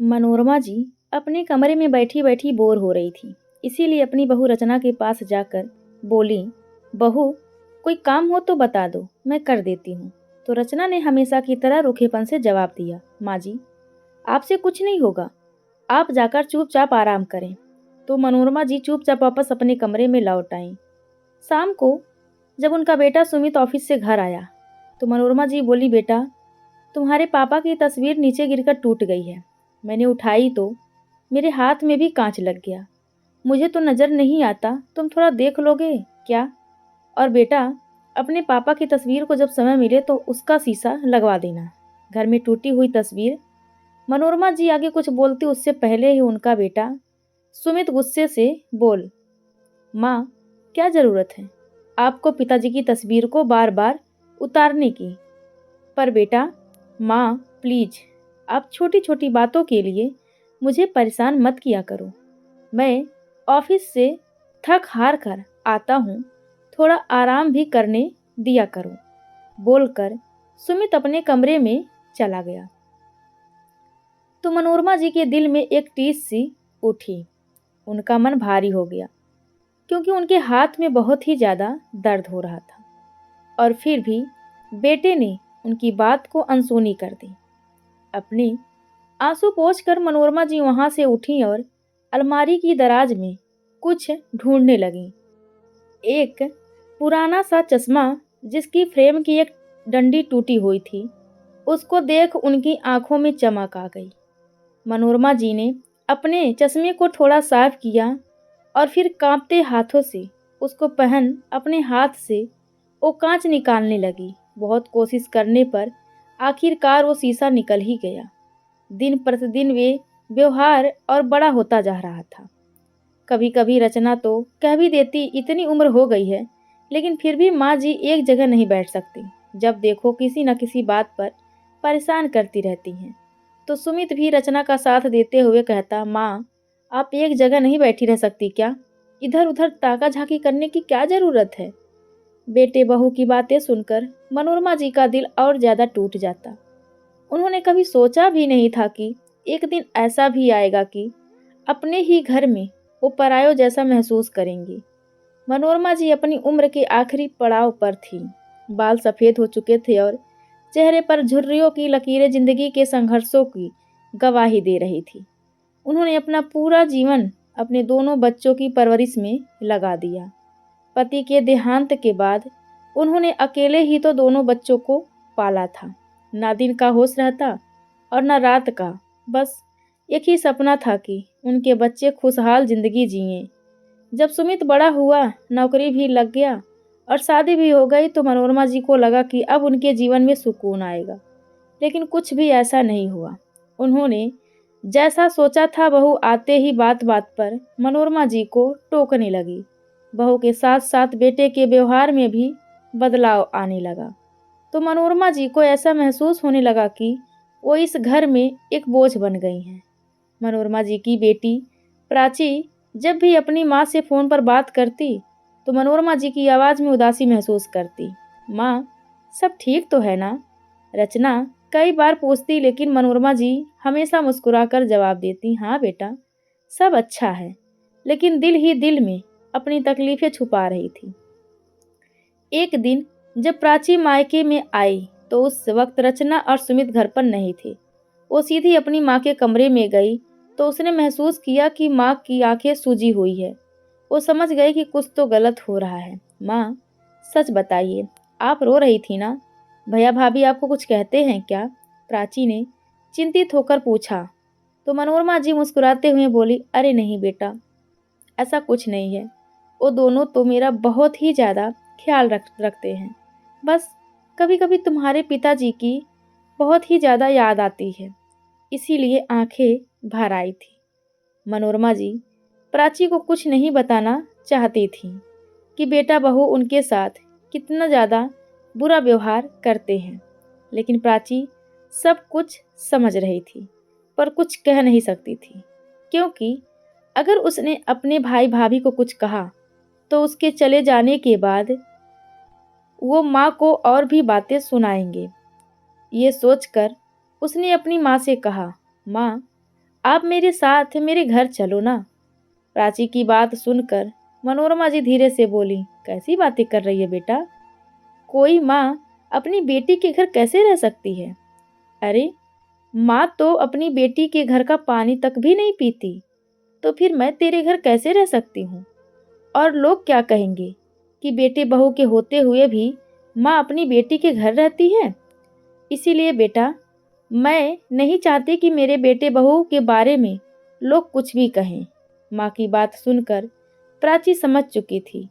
मनोरमा जी अपने कमरे में बैठी बैठी बोर हो रही थी। इसीलिए अपनी बहू रचना के पास जाकर बोली, बहू कोई काम हो तो बता दो, मैं कर देती हूँ। तो रचना ने हमेशा की तरह रूखेपन से जवाब दिया, माँ जी आपसे कुछ नहीं होगा, आप जाकर चुपचाप आराम करें। तो मनोरमा जी चुपचाप वापस अपने कमरे में लौट आईं। शाम को जब उनका बेटा सुमित ऑफिस से घर आया तो मनोरमा जी बोली, बेटा तुम्हारे पापा की तस्वीर नीचे गिरकर टूट गई है। मैंने उठाई तो मेरे हाथ में भी कांच लग गया। मुझे तो नज़र नहीं आता, तुम थोड़ा देख लोगे क्या? और बेटा अपने पापा की तस्वीर को जब समय मिले तो उसका शीशा लगवा देना। घर में टूटी हुई तस्वीर। मनोरमा जी आगे कुछ बोलती उससे पहले ही उनका बेटा सुमित गुस्से से बोल, माँ क्या ज़रूरत है आपको पिताजी की तस्वीर को बार बार उतारने की? पर बेटा माँ प्लीज आप छोटी छोटी बातों के लिए मुझे परेशान मत किया करो। मैं ऑफिस से थक हार कर आता हूँ, थोड़ा आराम भी करने दिया करो। बोलकर सुमित अपने कमरे में चला गया। तो मनोरमा जी के दिल में एक टीस सी उठी। उनका मन भारी हो गया क्योंकि उनके हाथ में बहुत ही ज़्यादा दर्द हो रहा था। और फिर भी बेटे ने उनकी बात को अनसुनी कर दी। अपने आंसू पोंछकर मनोरमा जी वहां से उठी और अलमारी की दराज में कुछ ढूंढने लगी। एक पुराना सा चश्मा जिसकी फ्रेम की एक डंडी टूटी हुई थी, उसको देख उनकी आंखों में चमक आ गई। मनोरमा जी ने अपने चश्मे को थोड़ा साफ किया और फिर कांपते हाथों से उसको पहन अपने हाथ से वो कांच निकालने लगी। बहुत कोशिश करने पर आखिरकार वो शीशा निकल ही गया। दिन प्रतिदिन वे व्यवहार और बड़ा होता जा रहा था। कभी कभी रचना तो कह भी देती, इतनी उम्र हो गई है लेकिन फिर भी माँ जी एक जगह नहीं बैठ सकती। जब देखो किसी न किसी बात पर परेशान करती रहती हैं। तो सुमित भी रचना का साथ देते हुए कहता, माँ आप एक जगह नहीं बैठी रह सकती क्या? इधर उधर ताका झाकी करने की क्या जरूरत है? बेटे बहू की बातें सुनकर मनोरमा जी का दिल और ज्यादा टूट जाता। उन्होंने कभी सोचा भी नहीं था कि एक दिन ऐसा भी आएगा कि अपने ही घर में वो परायों जैसा महसूस करेंगी। मनोरमा जी अपनी उम्र के आखिरी पड़ाव पर थीं। बाल सफ़ेद हो चुके थे और चेहरे पर झुर्रियों की लकीरें जिंदगी के संघर्षों की गवाही दे रही थी। उन्होंने अपना पूरा जीवन अपने दोनों बच्चों की परवरिश में लगा दिया। पति के देहांत के बाद उन्होंने अकेले ही तो दोनों बच्चों को पाला था। ना दिन का होश रहता और ना रात का। बस एक ही सपना था कि उनके बच्चे खुशहाल जिंदगी जिएं। जब सुमित बड़ा हुआ, नौकरी भी लग गया और शादी भी हो गई तो मनोरमा जी को लगा कि अब उनके जीवन में सुकून आएगा। लेकिन कुछ भी ऐसा नहीं हुआ। उन्होंने जैसा सोचा था बहू आते ही बात बात पर मनोरमा जी को टोकने लगी। बहू के साथ साथ बेटे के व्यवहार में भी बदलाव आने लगा। तो मनोरमा जी को ऐसा महसूस होने लगा कि वो इस घर में एक बोझ बन गई हैं। मनोरमा जी की बेटी प्राची जब भी अपनी माँ से फ़ोन पर बात करती तो मनोरमा जी की आवाज़ में उदासी महसूस करती। माँ सब ठीक तो है ना? रचना कई बार पूछती लेकिन मनोरमा जी हमेशा मुस्कुराकर जवाब देती, हाँ बेटा सब अच्छा है। लेकिन दिल ही दिल में अपनी तकलीफ़ें छुपा रही थी। एक दिन जब प्राची मायके में आई तो उस वक्त रचना और सुमित घर पर नहीं थे। वो सीधी अपनी माँ के कमरे में गई तो उसने महसूस किया कि माँ की आंखें सूजी हुई है। वो समझ गई कि कुछ तो गलत हो रहा है। माँ सच बताइए, आप रो रही थी ना? भैया भाभी आपको कुछ कहते हैं क्या? प्राची ने चिंतित होकर पूछा। तो मनोरमा जी मुस्कुराते हुए बोली, अरे नहीं बेटा, ऐसा कुछ नहीं है। वो दोनों तो मेरा बहुत ही ज़्यादा ख्याल रखते हैं। बस कभी कभी तुम्हारे पिताजी की बहुत ही ज़्यादा याद आती है, इसीलिए आंखें भर आई थी। मनोरमा जी प्राची को कुछ नहीं बताना चाहती थी कि बेटा बहू उनके साथ कितना ज़्यादा बुरा व्यवहार करते हैं। लेकिन प्राची सब कुछ समझ रही थी पर कुछ कह नहीं सकती थी, क्योंकि अगर उसने अपने भाई भाभी को कुछ कहा तो उसके चले जाने के बाद वो माँ को और भी बातें सुनाएंगे। ये सोचकर उसने अपनी माँ से कहा, माँ आप मेरे साथ मेरे घर चलो ना। प्राची की बात सुनकर मनोरमा जी धीरे से बोली, कैसी बातें कर रही है बेटा? कोई माँ अपनी बेटी के घर कैसे रह सकती है? अरे, माँ तो अपनी बेटी के घर का पानी तक भी नहीं पीती, तो फिर मैं तेरे घर कैसे रह सकती हूँ? और लोग क्या कहेंगे कि बेटे बहू के होते हुए भी माँ अपनी बेटी के घर रहती है? इसीलिए बेटा, मैं नहीं चाहती कि मेरे बेटे बहू के बारे में लोग कुछ भी कहें। माँ की बात सुनकर प्राची समझ चुकी थी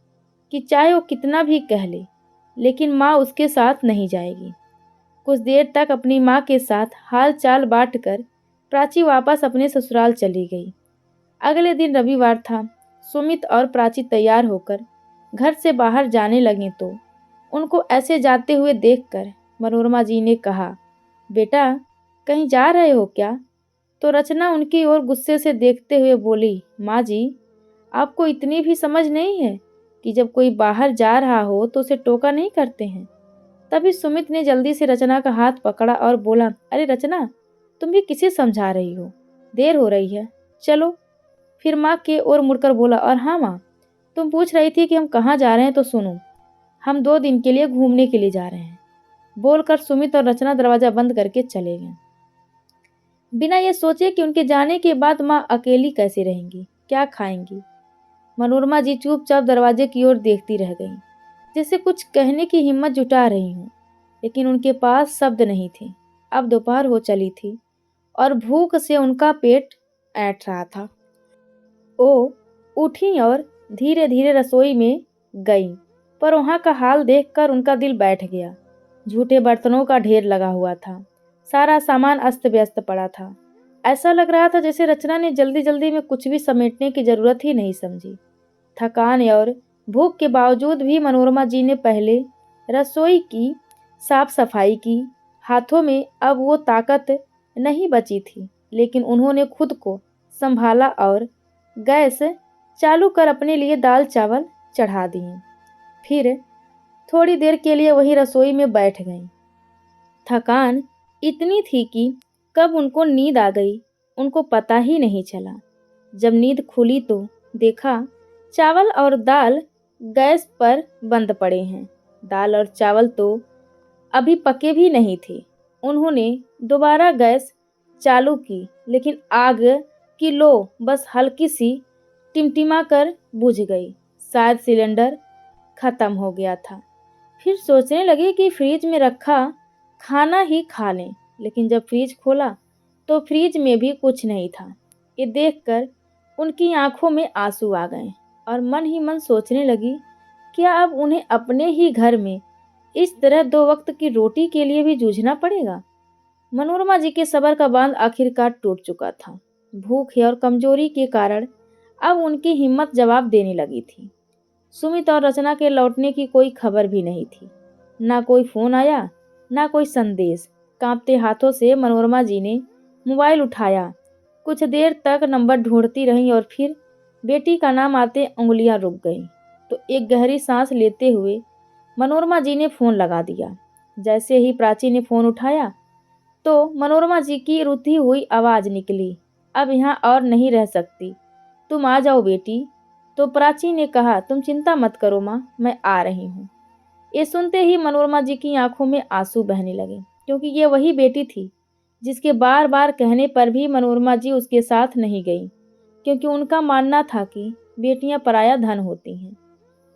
कि चाहे वो कितना भी कह ले, लेकिन माँ उसके साथ नहीं जाएगी। कुछ देर तक अपनी माँ के साथ हाल चाल बांटकर प्राची वापस अपने ससुराल चली गई। अगले दिन रविवार था। सुमित और प्राची तैयार होकर घर से बाहर जाने लगे तो उनको ऐसे जाते हुए देखकर मनोरमा जी ने कहा, बेटा कहीं जा रहे हो क्या? तो रचना उनकी ओर गुस्से से देखते हुए बोली, माँ जी, आपको इतनी भी समझ नहीं है कि जब कोई बाहर जा रहा हो तो उसे टोका नहीं करते हैं? तभी सुमित ने जल्दी से रचना का हाथ पकड़ा और बोला, अरे रचना, तुम भी किसे समझा रही हो? देर हो रही है, चलो। फिर माँ के ओर मुड़कर बोला, और हाँ माँ, तुम पूछ रही थी कि हम कहाँ जा रहे हैं, तो सुनो, हम 2 दिन के लिए घूमने के लिए जा रहे हैं। बोलकर सुमित और रचना दरवाजा बंद करके चले गए, बिना ये सोचे कि उनके जाने के बाद माँ अकेली कैसे रहेंगी, क्या खाएंगी। मनोरमा जी चुपचाप दरवाजे की ओर देखती रह गईं, जैसे कुछ कहने की हिम्मत जुटा रही हूँ, लेकिन उनके पास शब्द नहीं थे। अब दोपहर हो चली थी और भूख से उनका पेट ऐंठ रहा था। वो उठी और धीरे धीरे रसोई में गईं, पर वहाँ का हाल देखकर उनका दिल बैठ गया। झूठे बर्तनों का ढेर लगा हुआ था, सारा सामान अस्त व्यस्त पड़ा था। ऐसा लग रहा था जैसे रचना ने जल्दी जल्दी में कुछ भी समेटने की जरूरत ही नहीं समझी। थकान और भूख के बावजूद भी मनोरमा जी ने पहले रसोई की साफ सफाई की। हाथों में अब वो ताकत नहीं बची थी, लेकिन उन्होंने खुद को संभाला और गैस चालू कर अपने लिए दाल चावल चढ़ा दिए। फिर थोड़ी देर के लिए वही रसोई में बैठ गईं। थकान इतनी थी कि कब उनको नींद आ गई उनको पता ही नहीं चला। जब नींद खुली तो देखा चावल और दाल गैस पर बंद पड़े हैं। दाल और चावल तो अभी पके भी नहीं थे। उन्होंने दोबारा गैस चालू की, लेकिन आग की लो बस हल्की सी टिमटिमा कर बुझ गई। शायद सिलेंडर खत्म हो गया था। फिर सोचने लगे कि फ्रिज में रखा खाना ही खा लें, लेकिन जब फ्रिज खोला तो फ्रिज में भी कुछ नहीं था। ये देखकर उनकी आंखों में आंसू आ गए और मन ही मन सोचने लगी, क्या अब उन्हें अपने ही घर में इस तरह 2 वक्त की रोटी के लिए भी जूझना पड़ेगा? मनोरमा जी के सब्र का बांध आखिरकार टूट चुका था। भूख और कमजोरी के कारण अब उनकी हिम्मत जवाब देने लगी थी। सुमित और रचना के लौटने की कोई खबर भी नहीं थी। ना कोई फोन आया, ना कोई संदेश। कांपते हाथों से मनोरमा जी ने मोबाइल उठाया। कुछ देर तक नंबर ढूंढती रहीं और फिर बेटी का नाम आते उंगलियां रुक गईं। तो एक गहरी सांस लेते हुए मनोरमा जी ने फोन लगा दिया। जैसे ही प्राची ने फोन उठाया तो मनोरमा जी की रुती हुई आवाज निकली, अब यहाँ और नहीं रह सकती, तुम आ जाओ बेटी। तो प्राची ने कहा, तुम चिंता मत करो माँ, मैं आ रही हूँ। ये सुनते ही मनोरमा जी की आंखों में आंसू बहने लगे, क्योंकि ये वही बेटी थी जिसके बार बार कहने पर भी मनोरमा जी उसके साथ नहीं गई, क्योंकि उनका मानना था कि बेटियां पराया धन होती हैं।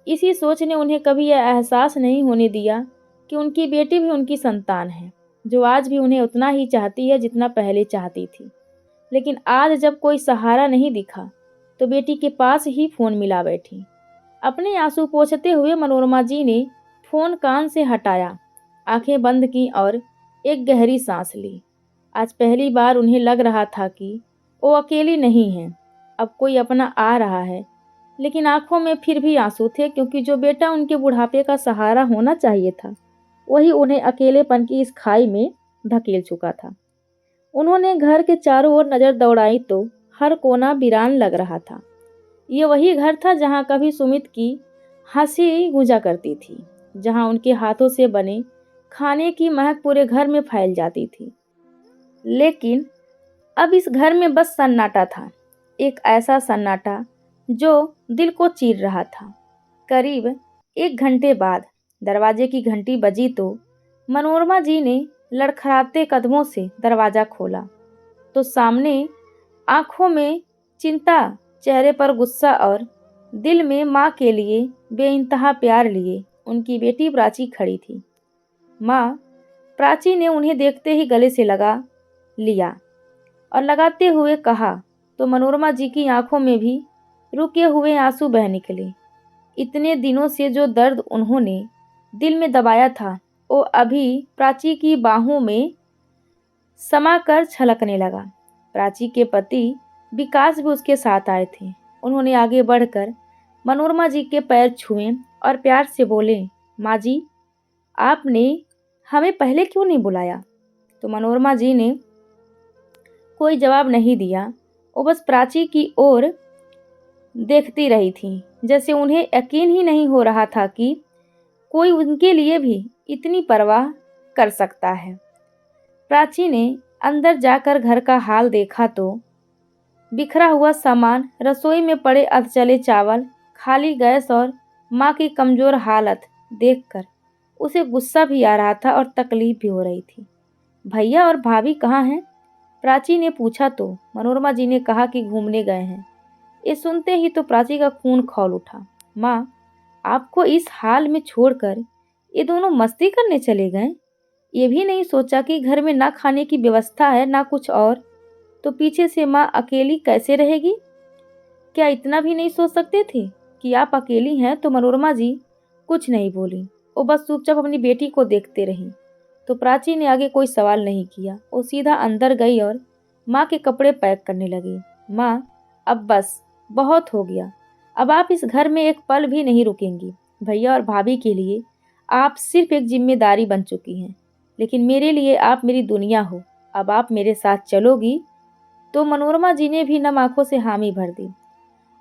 इसी सोच ने उन्हें कभी यह एहसास नहीं होने दिया कि उनकी बेटी भी उनकी संतान है, जो आज भी उन्हें उतना ही चाहती है जितना पहले चाहती थी। लेकिन आज जब कोई सहारा नहीं दिखा तो बेटी के पास ही फोन मिला बैठी। अपने आंसू पोंछते हुए मनोरमा जी ने फोन कान से हटाया, आंखें बंद की और एक गहरी सांस ली। आज पहली बार उन्हें लग रहा था कि वो अकेली नहीं हैं, अब कोई अपना आ रहा है। लेकिन आंखों में फिर भी आंसू थे, क्योंकि जो बेटा उनके बुढ़ापे का सहारा होना चाहिए था वही उन्हें अकेलेपन की इस खाई में धकेल चुका था। उन्होंने घर के चारों ओर नजर दौड़ाई तो हर कोना वीरान लग रहा था। ये वही घर था जहाँ कभी सुमित की हंसी गूंजा करती थी, जहाँ उनके हाथों से बने खाने की महक पूरे घर में फैल जाती थी। लेकिन अब इस घर में बस सन्नाटा था, एक ऐसा सन्नाटा जो दिल को चीर रहा था। करीब 1 घंटे बाद दरवाजे की घंटी बजी तो मनोरमा जी ने लड़खड़ाते कदमों से दरवाज़ा खोला तो सामने आंखों में चिंता, चेहरे पर गुस्सा और दिल में माँ के लिए बेइंतहा प्यार लिए उनकी बेटी प्राची खड़ी थी। माँ प्राची ने उन्हें देखते ही गले से लगा लिया और लगाते हुए कहा तो मनोरमा जी की आंखों में भी रुके हुए आंसू बह निकले। इतने दिनों से जो दर्द उन्होंने दिल में दबाया था वो अभी प्राची की बाहों में समाकर छलकने लगा। प्राची के पति विकास भी उसके साथ आए थे। उन्होंने आगे बढ़कर मनोरमा जी के पैर छुए और प्यार से बोले, माँ जी आपने हमें पहले क्यों नहीं बुलाया? तो मनोरमा जी ने कोई जवाब नहीं दिया। वो बस प्राची की ओर देखती रही थी, जैसे उन्हें यकीन ही नहीं हो रहा था कि कोई उनके लिए भी इतनी परवाह कर सकता है। प्राची ने अंदर जाकर घर का हाल देखा तो बिखरा हुआ सामान, रसोई में पड़े अधचले चावल, खाली गैस और माँ की कमज़ोर हालत देखकर उसे गुस्सा भी आ रहा था और तकलीफ भी हो रही थी। भैया और भाभी कहाँ हैं? प्राची ने पूछा तो मनोरमा जी ने कहा कि घूमने गए हैं। ये सुनते ही तो प्राची का खून खौल उठा। माँ आपको इस हाल में छोड़कर ये दोनों मस्ती करने चले गए? ये भी नहीं सोचा कि घर में ना खाने की व्यवस्था है ना कुछ और, तो पीछे से माँ अकेली कैसे रहेगी? क्या इतना भी नहीं सोच सकते थे कि आप अकेली हैं? तो मनोरमा जी कुछ नहीं बोली, वो बस चुपचाप अपनी बेटी को देखते रही। तो प्राची ने आगे कोई सवाल नहीं किया। वो सीधा अंदर गई और माँ के कपड़े पैक करने लगी। माँ अब बस बहुत हो गया, अब आप इस घर में एक पल भी नहीं रुकेंगी। भैया और भाभी के लिए आप सिर्फ एक जिम्मेदारी बन चुकी हैं, लेकिन मेरे लिए आप मेरी दुनिया हो। अब आप मेरे साथ चलोगी? तो मनोरमा जी ने भी नम आंखों से हामी भर दी।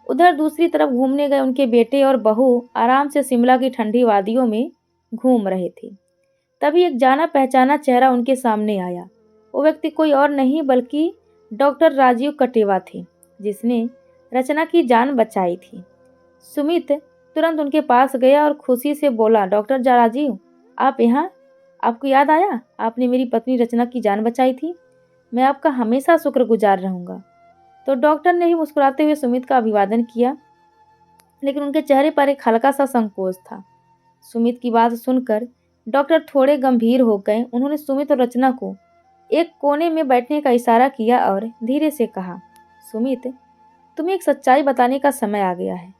उधर दूसरी तरफ घूमने गए उनके बेटे और बहू आराम से शिमला की ठंडी वादियों में घूम रहे थे। तभी एक जाना पहचाना चेहरा उनके सामने आया। वो व्यक्ति कोई और नहीं बल्कि डॉक्टर राजीव कटेवा थे, जिसने रचना की जान बचाई थी। सुमित तुरंत उनके पास गया और खुशी से बोला, डॉक्टर राजीव आप यहाँ? आपको याद आया? आपने मेरी पत्नी रचना की जान बचाई थी। मैं आपका हमेशा शुक्रगुजार रहूँगा। तो डॉक्टर ने भी मुस्कुराते हुए सुमित का अभिवादन किया, लेकिन उनके चेहरे पर एक हल्का सा संकोच था। सुमित की बात सुनकर डॉक्टर थोड़े गंभीर हो गए। उन्होंने सुमित और रचना को एक कोने में बैठने का इशारा किया और धीरे से कहा, सुमित तुम्हें एक सच्चाई बताने का समय आ गया है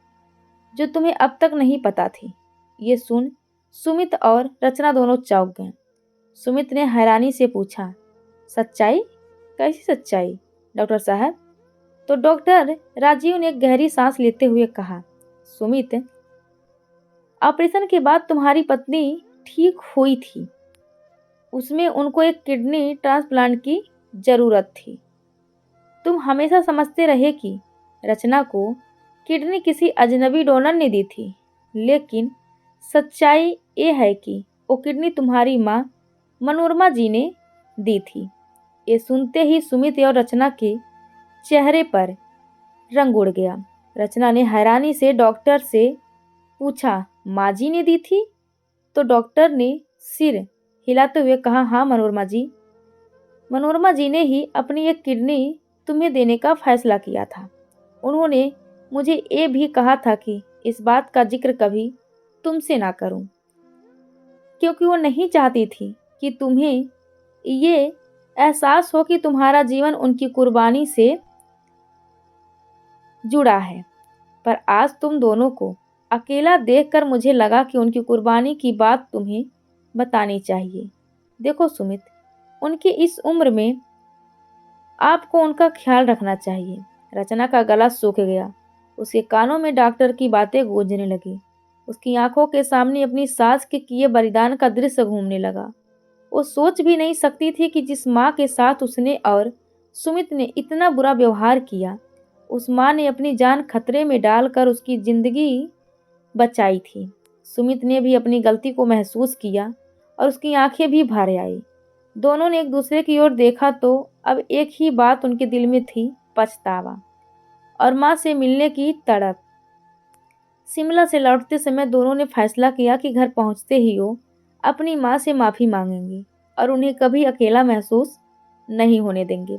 जो तुम्हें अब तक नहीं पता थी। ये सुन सुमित और रचना दोनों चौंक गए। सुमित ने हैरानी से पूछा, सच्चाई? कैसी सच्चाई डॉक्टर साहब? तो डॉक्टर राजीव ने एक गहरी सांस लेते हुए कहा, सुमित ऑपरेशन के बाद तुम्हारी पत्नी ठीक हुई थी। उसमें उनको एक किडनी ट्रांसप्लांट की ज़रूरत थी। तुम हमेशा समझते रहे कि रचना को किडनी किसी अजनबी डोनर ने दी थी, लेकिन सच्चाई ये है कि वो किडनी तुम्हारी माँ मनोरमा जी ने दी थी। ये सुनते ही सुमित और रचना के चेहरे पर रंग उड़ गया। रचना ने हैरानी से डॉक्टर से पूछा, माँ जी ने दी थी? तो डॉक्टर ने सिर हिलाते हुए कहा, हाँ मनोरमा जी। मनोरमा जी ने ही अपनी एक किडनी तुम्हें देने का फैसला किया था। उन्होंने मुझे ये भी कहा था कि इस बात का जिक्र कभी तुमसे ना करूं, क्योंकि वो नहीं चाहती थी कि तुम्हें ये एहसास हो कि तुम्हारा जीवन उनकी कुर्बानी से जुड़ा है। पर आज तुम दोनों को अकेला देखकर मुझे लगा कि उनकी कुर्बानी की बात तुम्हें बतानी चाहिए। देखो सुमित, उनकी इस उम्र में आपको उनका ख्याल रखना चाहिए। रचना का गला सूख गया। उसके कानों में डॉक्टर की बातें गूंजने लगी। उसकी आंखों के सामने अपनी सास के किए बलिदान का दृश्य घूमने लगा। वो सोच भी नहीं सकती थी कि जिस माँ के साथ उसने और सुमित ने इतना बुरा व्यवहार किया, उस माँ ने अपनी जान खतरे में डालकर उसकी जिंदगी बचाई थी। सुमित ने भी अपनी गलती को महसूस किया और उसकी आंखें भी भर आई। दोनों ने एक दूसरे की ओर देखा तो अब एक ही बात उनके दिल में थी, पछतावा और माँ से मिलने की तड़प। शिमला से लौटते समय दोनों ने फैसला किया कि घर पहुंचते ही वो अपनी माँ से माफ़ी मांगेंगे और उन्हें कभी अकेला महसूस नहीं होने देंगे।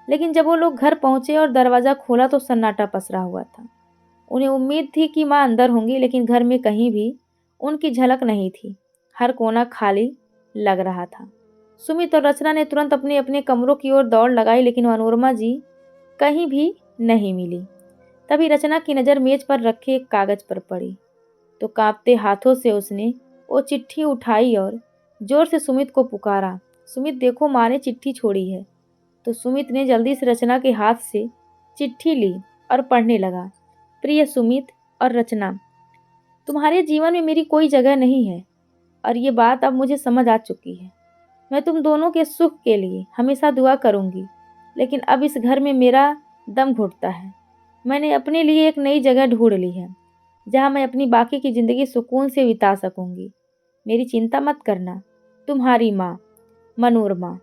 लेकिन जब वो लोग घर पहुंचे और दरवाज़ा खोला तो सन्नाटा पसरा हुआ था। उन्हें उम्मीद थी कि माँ अंदर होंगी, लेकिन घर में कहीं भी उनकी झलक नहीं थी। हर कोना खाली लग रहा था। सुमित और रचना ने तुरंत अपने अपने कमरों की ओर दौड़ लगाई, लेकिन मनोरमा जी कहीं भी नहीं मिली। तभी रचना की नज़र मेज पर रखे एक कागज पर पड़ी तो कांपते हाथों से उसने वो चिट्ठी उठाई और जोर से सुमित को पुकारा, सुमित देखो, माँ ने चिट्ठी छोड़ी है। तो सुमित ने जल्दी से रचना के हाथ से चिट्ठी ली और पढ़ने लगा। प्रिय सुमित और रचना, तुम्हारे जीवन में मेरी कोई जगह नहीं है और ये बात अब मुझे समझ आ चुकी है। मैं तुम दोनों के सुख के लिए हमेशा दुआ करूंगी, लेकिन अब इस घर में मेरा दम घुटता है। मैंने अपने लिए एक नई जगह ढूंढ ली है जहाँ मैं अपनी बाकी की ज़िंदगी सुकून से बिता सकूंगी। मेरी चिंता मत करना, तुम्हारी माँ, मनोरमा।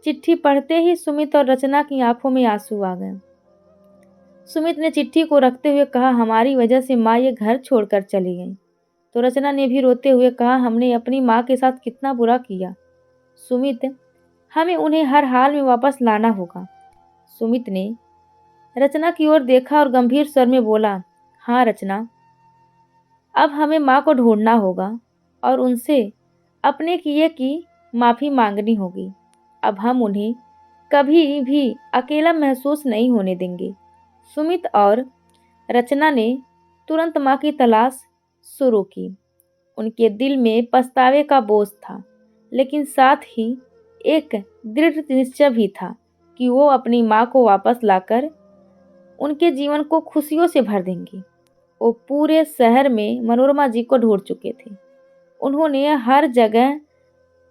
चिट्ठी पढ़ते ही सुमित और रचना की आंखों में आंसू आ गए। सुमित ने चिट्ठी को रखते हुए कहा, हमारी वजह से माँ ये घर छोड़कर चली गई। तो रचना ने भी रोते हुए कहा, हमने अपनी माँ के साथ कितना बुरा किया। सुमित, हमें उन्हें हर हाल में वापस लाना होगा। सुमित ने रचना की ओर देखा और गंभीर स्वर में बोला, हाँ रचना, अब हमें माँ को ढूंढना होगा और उनसे अपने किए की माफ़ी मांगनी होगी। अब हम उन्हें कभी भी अकेला महसूस नहीं होने देंगे। सुमित और रचना ने तुरंत माँ की तलाश शुरू की। उनके दिल में पछतावे का बोझ था, लेकिन साथ ही एक दृढ़ निश्चय भी था कि वो अपनी माँ को वापस लाकर उनके जीवन को खुशियों से भर देंगी। वो पूरे शहर में मनोरमा जी को ढूंढ चुके थे। उन्होंने हर जगह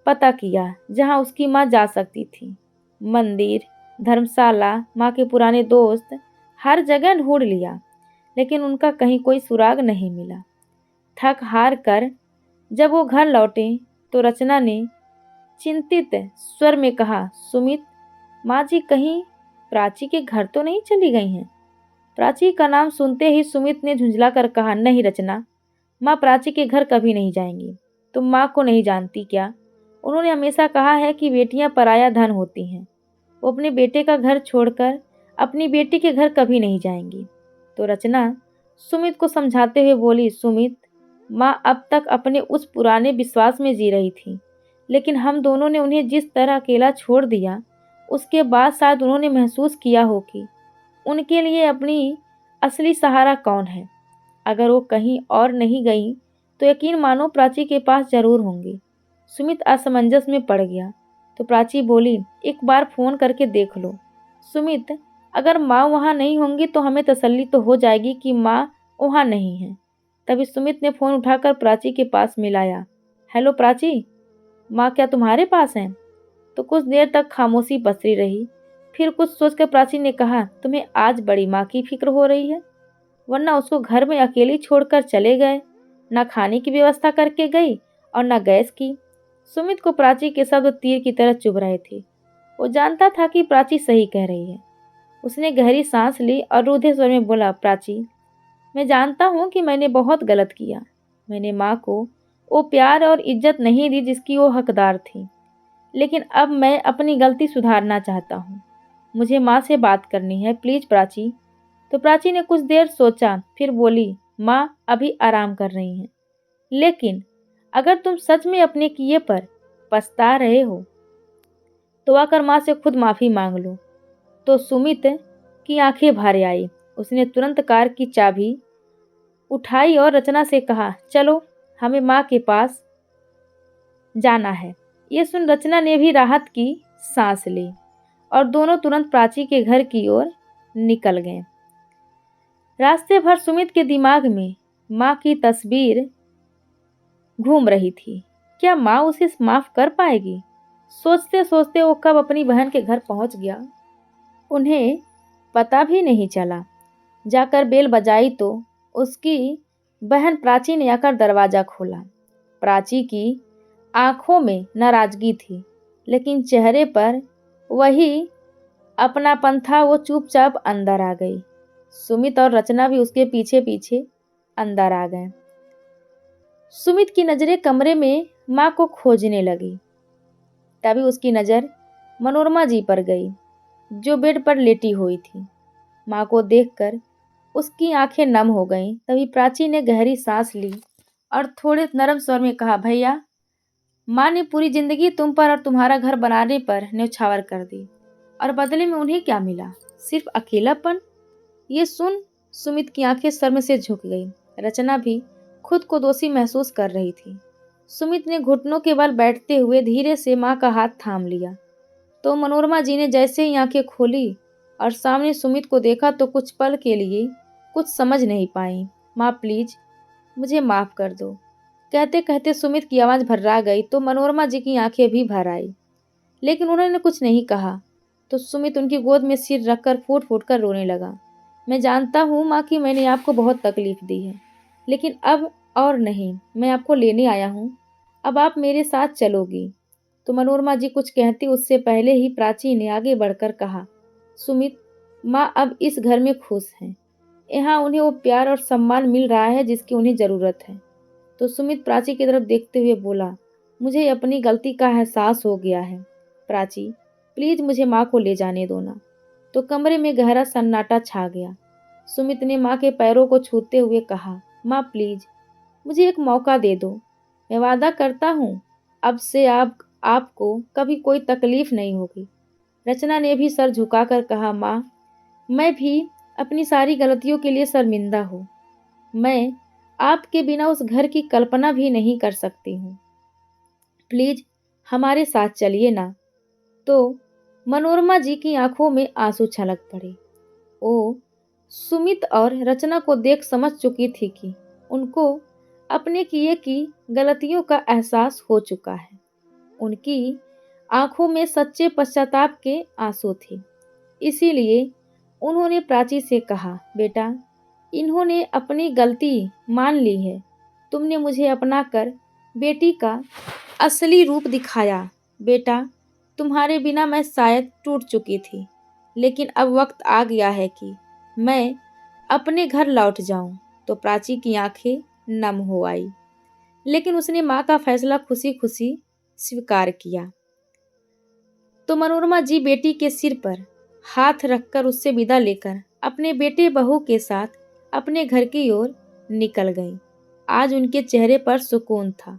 पता किया जहां उसकी माँ जा सकती थी। मंदिर, धर्मशाला, माँ के पुराने दोस्त, हर जगह ढूंढ लिया, लेकिन उनका कहीं कोई सुराग नहीं मिला। थक हार कर जब वो घर लौटे तो रचना ने चिंतित स्वर में कहा, सुमित, माँ जी कहीं प्राची के घर तो नहीं चली गई हैं? प्राची का नाम सुनते ही सुमित ने झुंझला कर कहा, नहीं रचना, माँ प्राची के घर कभी नहीं जाएंगी। तुम माँ को नहीं जानती क्या? उन्होंने हमेशा कहा है कि बेटियां पराया धन होती हैं। वो अपने बेटे का घर छोड़कर अपनी बेटी के घर कभी नहीं जाएंगी। तो रचना सुमित को समझाते हुए बोली, सुमित, माँ अब तक अपने उस पुराने विश्वास में जी रही थी, लेकिन हम दोनों ने उन्हें जिस तरह अकेला छोड़ दिया, उसके बाद शायद उन्होंने महसूस किया हो कि उनके लिए अपनी असली सहारा कौन है। अगर वो कहीं और नहीं गई तो यकीन मानो प्राची के पास जरूर होंगी। सुमित असमंजस में पड़ गया तो प्राची बोली, एक बार फोन करके देख लो। सुमित, अगर माँ वहाँ नहीं होंगी तो हमें तसल्ली तो हो जाएगी कि माँ वहाँ नहीं है। तभी सुमित ने फोन उठाकर प्राची के पास मिलाया। हेलो प्राची, माँ क्या तुम्हारे पास हैं? तो कुछ देर तक खामोशी पसरी रही। फिर कुछ सोचकर प्राची ने कहा, तुम्हें आज बड़ी माँ की फिक्र हो रही है, वरना उसको घर में अकेली छोड़कर चले गए। ना खाने की व्यवस्था करके गई और ना गैस की। सुमित को प्राची के शब्द तीर की तरह चुभ रहे थे। वो जानता था कि प्राची सही कह रही है। उसने गहरी सांस ली और रूधे स्वर में बोला, प्राची, मैं जानता हूँ कि मैंने बहुत गलत किया। मैंने माँ को वो प्यार और इज्जत नहीं दी जिसकी वो हकदार थी, लेकिन अब मैं अपनी गलती सुधारना चाहता हूँ। मुझे माँ से बात करनी है, प्लीज प्राची। तो प्राची ने कुछ देर सोचा, फिर बोली, माँ अभी आराम कर रही हैं, लेकिन अगर तुम सच में अपने किए पर पछता रहे हो तो आकर माँ से खुद माफ़ी मांग लो। तो सुमित की आंखें भर आई। उसने तुरंत कार की चाबी उठाई और रचना से कहा, चलो हमें माँ के पास जाना है। ये सुन रचना ने भी राहत की सांस ली और दोनों तुरंत प्राची के घर की ओर निकल गए। रास्ते भर सुमित के दिमाग में माँ की तस्वीर घूम रही थी। क्या माँ उसे माफ कर पाएगी? सोचते सोचते वो कब अपनी बहन के घर पहुंच गया, उन्हें पता भी नहीं चला। जाकर बेल बजाई तो उसकी बहन प्राची ने आकर दरवाजा खोला। प्राची की आंखों में नाराजगी थी। लेकिन चेहरे पर वही अपनापन था। वो चुपचाप अंदर आ गई। सुमित और रचना भी उसके पीछे पीछे अंदर आ गए। सुमित की नजरें कमरे में माँ को खोजने लगी। तभी उसकी नजर मनोरमा जी पर गई, जो बेड पर लेटी हुई थी। माँ को देखकर उसकी आंखें नम हो गईं। तभी प्राची ने गहरी सांस ली और थोड़े नरम स्वर में कहा, भैया, माँ ने पूरी जिंदगी तुम पर और तुम्हारा घर बनाने पर न्यौछावर कर दी, और बदले में उन्हें क्या मिला? सिर्फ अकेलापन। ये सुन सुमित की आंखें शर्म से झुक गई। रचना भी खुद को दोषी महसूस कर रही थी। सुमित ने घुटनों के बल बैठते हुए धीरे से माँ का हाथ थाम लिया। तो मनोरमा जी ने जैसे ही आंखें खोली और सामने सुमित को देखा तो कुछ पल के लिए कुछ समझ नहीं पाई। माँ, प्लीज मुझे माफ कर दो। कहते कहते सुमित की आवाज भर्रा गई तो मनोरमा जी की आंखें भी भर आई, लेकिन उन्होंने कुछ नहीं कहा। तो सुमित उनकी गोद में सिर रखकर फूट फूट कर रोने लगा। मैं जानता हूँ माँ कि मैंने आपको बहुत तकलीफ दी है, लेकिन अब और नहीं। मैं आपको लेने आया हूँ, अब आप मेरे साथ चलोगी। तो मनोरमा जी कुछ कहती उससे पहले ही प्राची ने आगे बढ़कर कहा, सुमित, माँ अब इस घर में खुश हैं। यहाँ उन्हें वो प्यार और सम्मान मिल रहा है जिसकी उन्हें जरूरत है। तो सुमित प्राची की तरफ देखते हुए बोला, मुझे अपनी गलती का एहसास हो गया है। प्राची, प्लीज मुझे माँ को ले जाने दो ना। तो कमरे में गहरा सन्नाटा छा गया। सुमित ने माँ के पैरों को छूते हुए कहा, माँ प्लीज मुझे एक मौका दे दो। मैं वादा करता हूँ अब से आपको कभी कोई तकलीफ नहीं होगी। रचना ने भी सर झुकाकर कहा, माँ, मैं भी अपनी सारी गलतियों के लिए शर्मिंदा हूँ। मैं आपके बिना उस घर की कल्पना भी नहीं कर सकती हूँ। प्लीज हमारे साथ चलिए ना। तो मनोरमा जी की आंखों में आंसू छलक पड़े। वो सुमित और रचना को देख समझ चुकी थी कि उनको अपने किए की गलतियों का एहसास हो चुका है। उनकी आंखों में सच्चे पश्चाताप के आंसू थे। इसीलिए उन्होंने प्राची से कहा, बेटा, इन्होंने अपनी गलती मान ली है। तुमने मुझे अपनाकर बेटी का असली रूप दिखाया। बेटा, तुम्हारे बिना मैं शायद टूट चुकी थी, लेकिन अब वक्त आ गया है कि मैं अपने घर लौट जाऊं। तो प्राची की आंखें नम हो आई, लेकिन उसने माँ का फैसला खुशी खुशी स्वीकार किया। तो मनोरमा जी बेटी के सिर पर हाथ रखकर उससे विदा लेकर अपने बेटे बहू के साथ अपने घर की ओर निकल गई। आज उनके चेहरे पर सुकून था,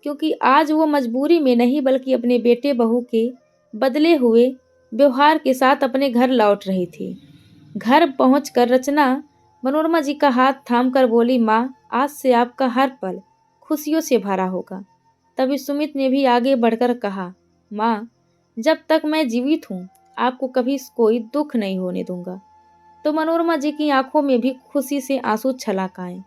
क्योंकि आज वो मजबूरी में नहीं बल्कि अपने बेटे बहू के बदले हुए व्यवहार के साथ अपने घर लौट रही थी। घर पहुंचकर रचना मनोरमा जी का हाथ थामकर बोली, माँ, आज से आपका हर पल खुशियों से भरा होगा। तभी सुमित ने भी आगे बढ़कर कहा, माँ, जब तक मैं जीवित हूँ आपको कभी कोई दुख नहीं होने दूंगा। तो मनोरमा जी की आंखों में भी खुशी से आंसू छलक आए।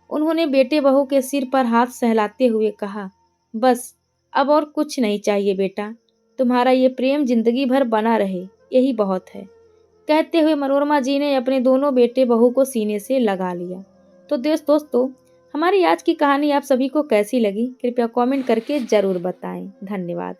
उन्होंने बेटे बहू के सिर पर हाथ सहलाते हुए कहा, बस अब और कुछ नहीं चाहिए बेटा, तुम्हारा ये प्रेम जिंदगी भर बना रहे, यही बहुत है। कहते हुए मनोरमा जी ने अपने दोनों बेटे बहू को सीने से लगा लिया। तो दोस्तों, हमारी आज की कहानी आप सभी को कैसी लगी कृपया कमेंट करके जरूर बताएं। धन्यवाद।